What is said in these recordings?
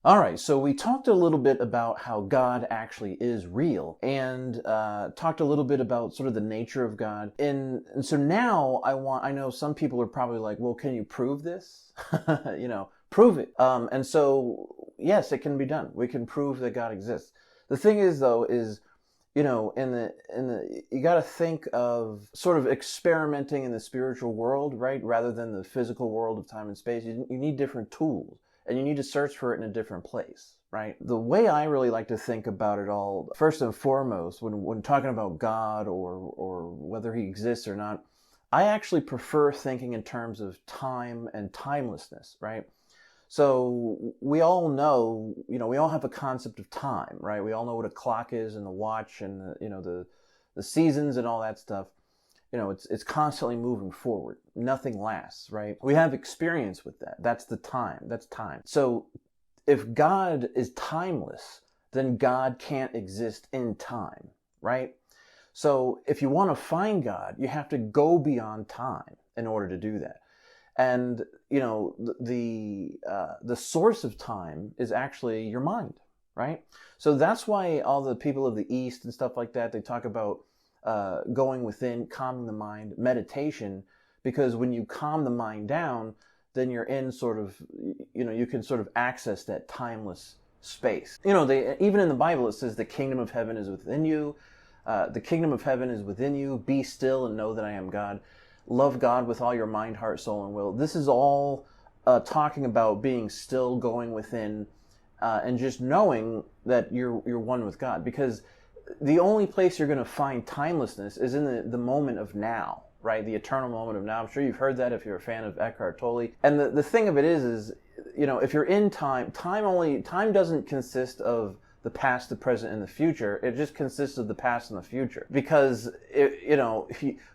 All right, so we talked a little bit about how God actually is real, and talked a little bit about sort of the nature of God. And so now I know some people are probably like, well, can you prove this? Prove it. And so, yes, it can be done. We can prove that God exists. The thing is, though, is, you got to think of sort of experimenting in the spiritual world, right? Rather than the physical world of time and space. You need different tools, and you need to search for it in a different place, right? The way I really like to think about it all, first and foremost, when talking about God or whether he exists or not, I actually prefer thinking in terms of time and timelessness, right? So we all know, we all have a concept of time, right? We all know what a clock is and the watch and the seasons and all that stuff. It's constantly moving forward. Nothing lasts, right? We have experience with that. That's the time. That's time. So if God is timeless, then God can't exist in time, right? So if you want to find God, you have to go beyond time in order to do that. And the source of time is actually your mind, right? So that's why all the people of the East and stuff like that, they talk about going within, calming the mind, meditation, because when you calm the mind down, then you're in sort of, you can sort of access that timeless space. Even in the Bible, it says the kingdom of heaven is within you. The kingdom of heaven is within you. Be still and know that I am God. Love God with all your mind, heart, soul, and will. This is all talking about being still, going within, and just knowing that you're one with God. Because the only place you're going to find timelessness is in the moment of now, right? The eternal moment of now. I'm sure you've heard that if you're a fan of Eckhart Tolle. And the thing of it is, if you're in time doesn't consist of the past, the present, and the future. It just consists of the past and the future. Because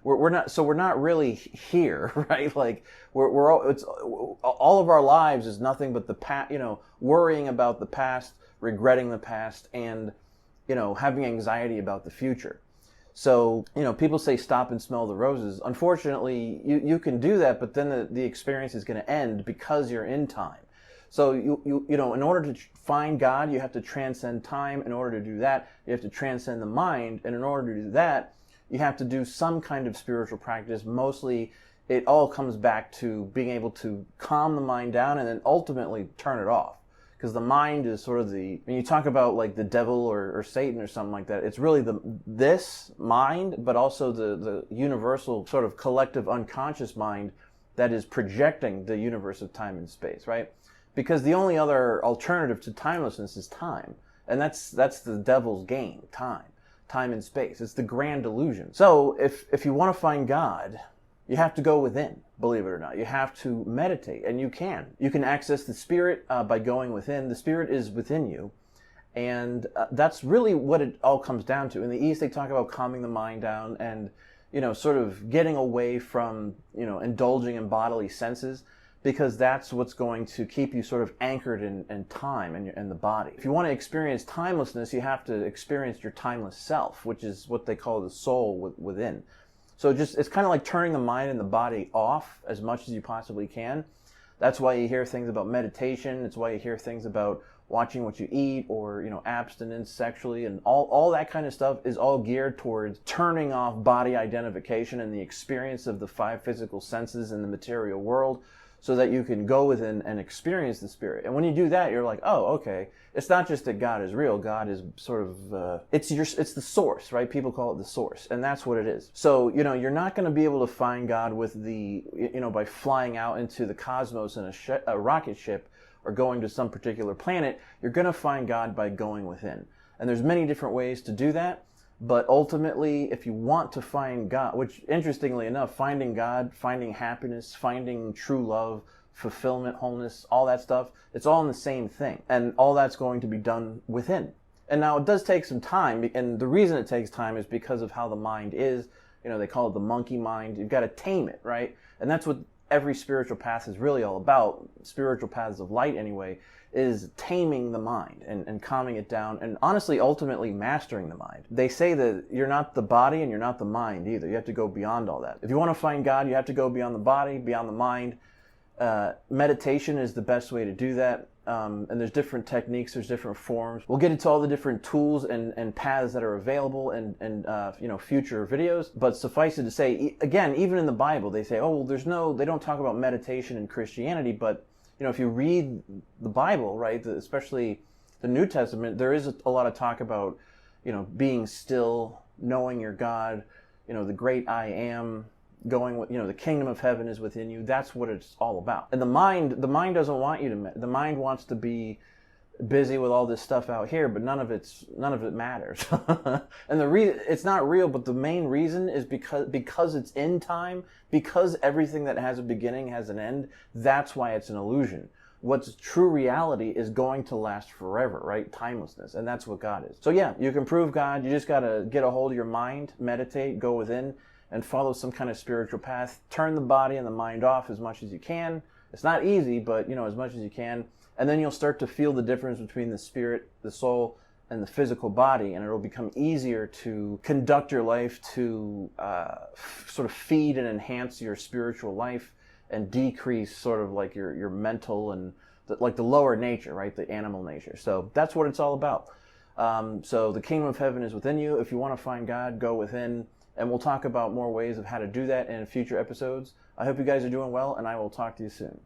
we're not really here, right? Like all of our lives is nothing but the past. Worrying about the past, regretting the past, and having anxiety about the future. So, people say stop and smell the roses. Unfortunately, you can do that, but then the experience is going to end because you're in time. So in order to find God, you have to transcend time. In order to do that, you have to transcend the mind. And in order to do that, you have to do some kind of spiritual practice. Mostly, it all comes back to being able to calm the mind down and then ultimately turn it off. Because the mind is sort of when you talk about like the devil or Satan or something like that, it's really this mind, but also the universal sort of collective unconscious mind that is projecting the universe of time and space, right? Because the only other alternative to timelessness is time. And that's the devil's game, time and space. It's the grand delusion. So if you want to find God, you have to go within, believe it or not. You have to meditate, and you can. You can access the spirit by going within. The spirit is within you. And that's really what it all comes down to. In the East, they talk about calming the mind down and, sort of getting away from, indulging in bodily senses, because that's what's going to keep you sort of anchored in time and the body. If you want to experience timelessness, you have to experience your timeless self, which is what they call the soul within. So it's kind of like turning the mind and the body off as much as you possibly can. That's why you hear things about meditation. It's why you hear things about watching what you eat or, abstinence sexually, and all that kind of stuff is all geared towards turning off body identification and the experience of the five physical senses in the material world, so that you can go within and experience the spirit. And when you do that, you're like, oh, okay. It's not just that God is real. God is sort of, it's the source, right? People call it the source, and that's what it is. So, you're not going to be able to find God with by flying out into the cosmos in a rocket ship or going to some particular planet. You're going to find God by going within. And there's many different ways to do that. But ultimately, if you want to find God, which interestingly enough, finding God, finding happiness, finding true love, fulfillment, wholeness, all that stuff, it's all in the same thing. And all that's going to be done within. And now it does take some time. And the reason it takes time is because of how the mind is. They call it the monkey mind. You've got to tame it, right? And that's what every spiritual path is really all about. Spiritual paths of light, anyway, is taming the mind and calming it down, and honestly, ultimately mastering the mind. They say that you're not the body and you're not the mind either. You have to go beyond all that. If you want to find God, you have to go beyond the body, beyond the mind. Meditation is the best way to do that. and there's different techniques, there's different forms. We'll get into all the different tools and paths that are available in future videos. But suffice it to say, again, even in the Bible, they say, oh, well, they don't talk about meditation in Christianity. But if you read the Bible, right, especially the New Testament, there is a lot of talk about being still, knowing your God, the great I am. Going with, the kingdom of heaven is within you. That's what it's all about. And the mind doesn't want you to, the mind wants to be busy with all this stuff out here, but none of it matters. And the reason it's not real, but the main reason is because it's in time, because everything that has a beginning has an end. That's why it's an illusion. What's true reality is going to last forever, right? Timelessness. And that's what God is. So yeah, you can prove God. You just got to get a hold of your mind, meditate, go within, and follow some kind of spiritual path. Turn the body and the mind off as much as you can. It's not easy, but as much as you can. And then you'll start to feel the difference between the spirit, the soul, and the physical body, and it'll become easier to conduct your life, to sort of feed and enhance your spiritual life, and decrease sort of like your mental and the lower nature, right? The animal nature. So that's what it's all about. So the kingdom of heaven is within you. If you want to find God, go within. And we'll talk about more ways of how to do that in future episodes. I hope you guys are doing well, and I will talk to you soon.